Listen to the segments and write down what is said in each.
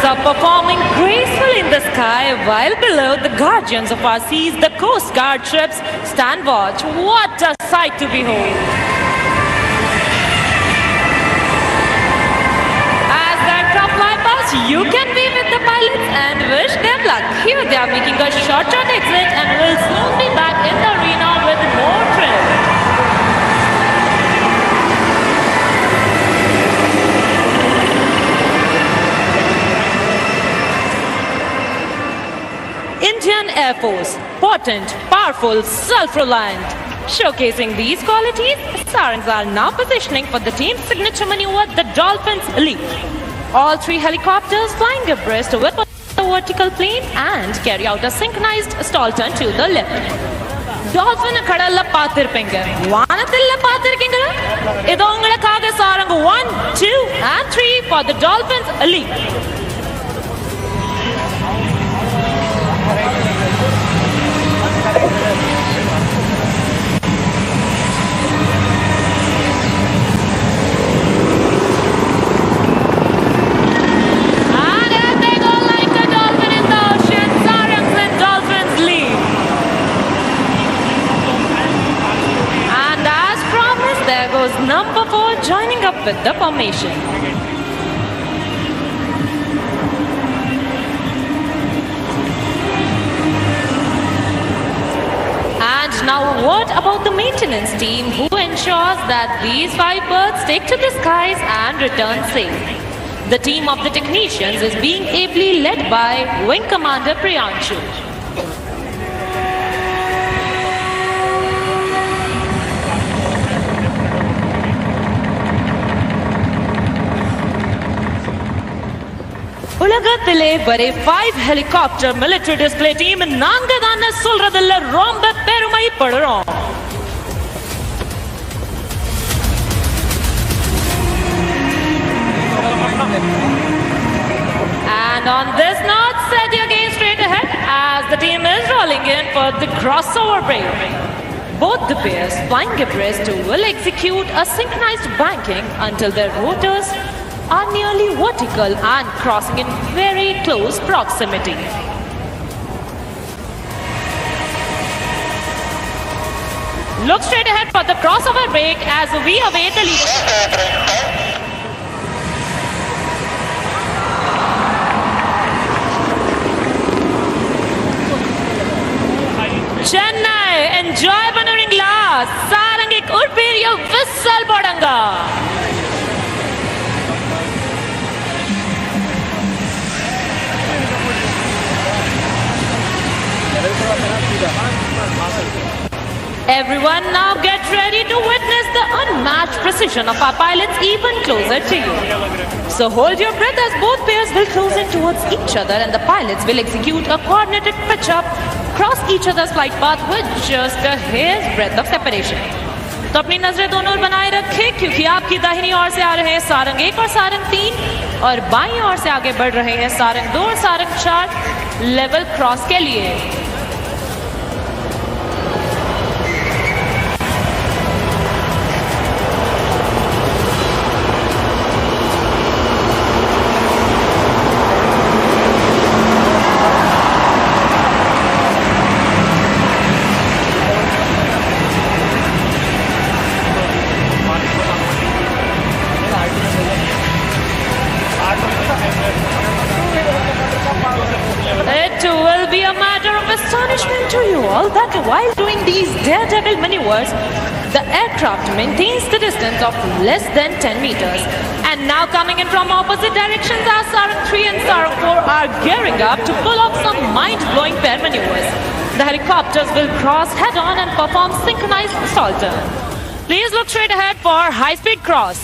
are performing gracefully in the sky, while below the guardians of our seas, the Coast Guard ships, stand watch. What a sight to behold! As the aircraft fly past, you can be with the pilots and wish them luck. Here they are making a short exit and will soon be back in the arena with more thrill. Indian Air Force, potent, powerful, self-reliant. Showcasing these qualities, Sarangs are now positioning for the team's signature maneuver, the Dolphins Leap. All three helicopters flying abreast with the vertical plane and carry out a synchronized stall turn to the left. Dolphin kadalla paathirpinga. Vaanathilla paathirkingala. Idu ungalukkaga Sarang 1, 2 and 3 for the Dolphins Leap. Number 4 joining up with the formation. And now a word about the maintenance team who ensures that these 5 birds take to the skies and return safe. The team of the technicians is being ably led by Wing Commander Priyanshu. உலகத்திலே வரை 5 helicopter military display team நாங்க தான் சொல்றதுல ரொம்ப பெருமைப்படுறோம். And on this note, set your gaze straight ahead as the team is rolling in for the crossover break. Both the pairs flying abreast will execute a synchronized banking until their rotors are nearly vertical and crossing in very close proximity. Look straight ahead for the crossover break as we await the lead. Chennai, enjoy maneuvering last. Sarangik urpiriya whistle bodanga. Everyone now get ready to witness the unmatched precision of our pilots even closer to you. So hold your breath as both pairs will close in towards each other and the pilots will execute a coordinated pitch up, cross each other's flight path with just a hair's breadth of separation. तो अपनी नजरें दोनों ओर बनाए रखें क्योंकि आपकी दाहिनी ओर से आ रहे हैं सारंग 1 और सारंग 3 और बाईं ओर से आगे बढ़ रहे हैं सारंग 2 और सारंग 4 लेवल क्रॉस के लिए. It will be a matter of astonishment to you all that while doing these daredevil maneuvers, the aircraft maintains the distance of less than 10 meters. And now coming in from opposite directions, our Sarang 3 and Sarang 4 are gearing up to pull off some mind-blowing pair maneuvers. The helicopters will cross head-on and perform synchronized stall turn. Please look straight ahead for high-speed cross.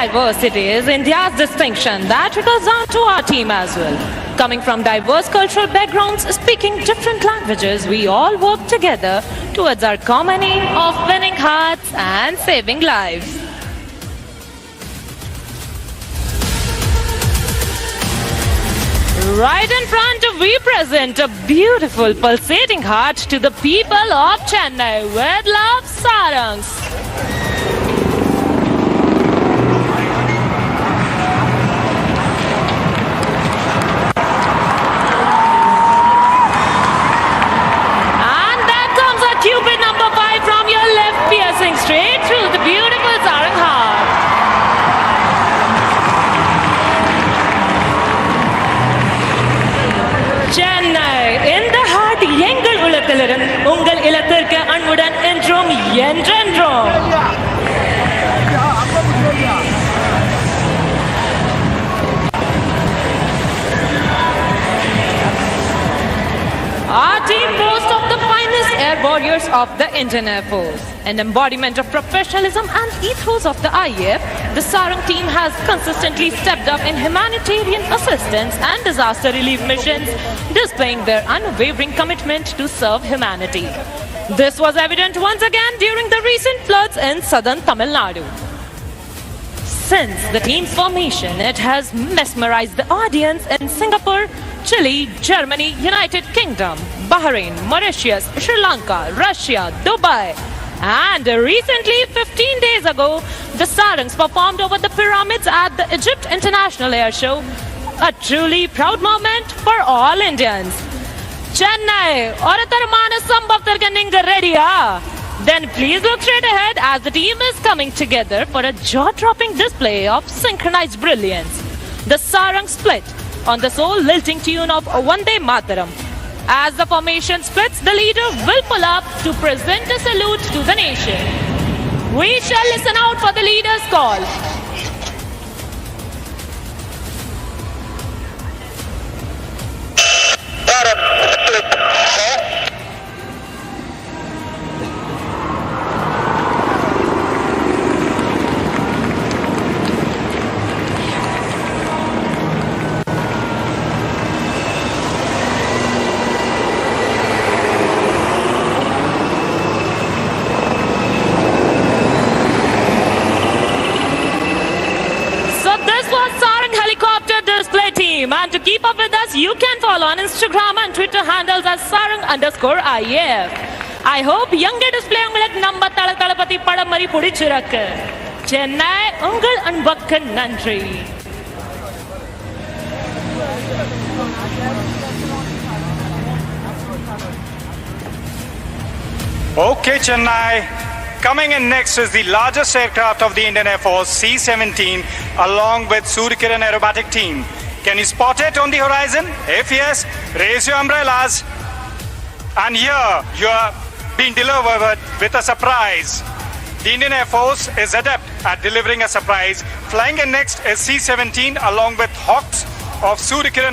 diversity is India's distinction that trickles down to our team as well. Coming from diverse cultural backgrounds, speaking different languages, we all work together towards our common aim of winning hearts and saving lives. Right in front, we present a beautiful pulsating heart to the people of Chennai with love, Sarangs. And there comes a Cupid number 5 from your left, piercing straight through the beautiful Sarang heart. Chennai, in the heart, எங்கள் உள்ளத்திலிருந்து உங்கள் இல்லத்திற்கு அன்புடன் என்றும் என்றென்றும். Our team boasts of the finest air warriors of the Indian Air Force. An embodiment of professionalism and ethos of the IAF, the Sarang team has consistently stepped up in humanitarian assistance and disaster relief missions, displaying their unwavering commitment to serve humanity. This was evident once again during the recent floods in southern Tamil Nadu. Since the team's formation, it has mesmerized the audience in Singapore, Chile, Germany, United Kingdom, Bahrain, Mauritius, Sri Lanka, Russia, Dubai. And recently, 15 days ago, the Sarangs performed over the pyramids at the Egypt International Air Show. A truly proud moment for all Indians. Chennai, oratarmana sambhavtarga ninga ready-a? Then please look straight ahead as the team is coming together for a jaw-dropping display of synchronized brilliance. The Sarang split on the soul-lilting tune of Vande Mataram. As the formation splits, the leader will pull up to present a salute to the nation. We shall listen out for the leader's call. And to keep up with us, you can follow on Instagram and Twitter handles as Sarang_IF. I hope younger display உங்களுக்கு நம்ம தளபதி படம் மாதிரி பிடிச்சிருக்கு. சென்னை உங்கள் அன்புக்கு நன்றி. Okay, Chennai. Coming in next is the largest aircraft of the Indian Air Force, C-17, along with Suryakiran Aerobatic Team. Can you spot it on the horizon? If yes, raise your umbrellas. And here, you are being delivered with a surprise. The Indian Air Force is adept at delivering a surprise. Flying in next is C-17 along with Hawks of Suryakiran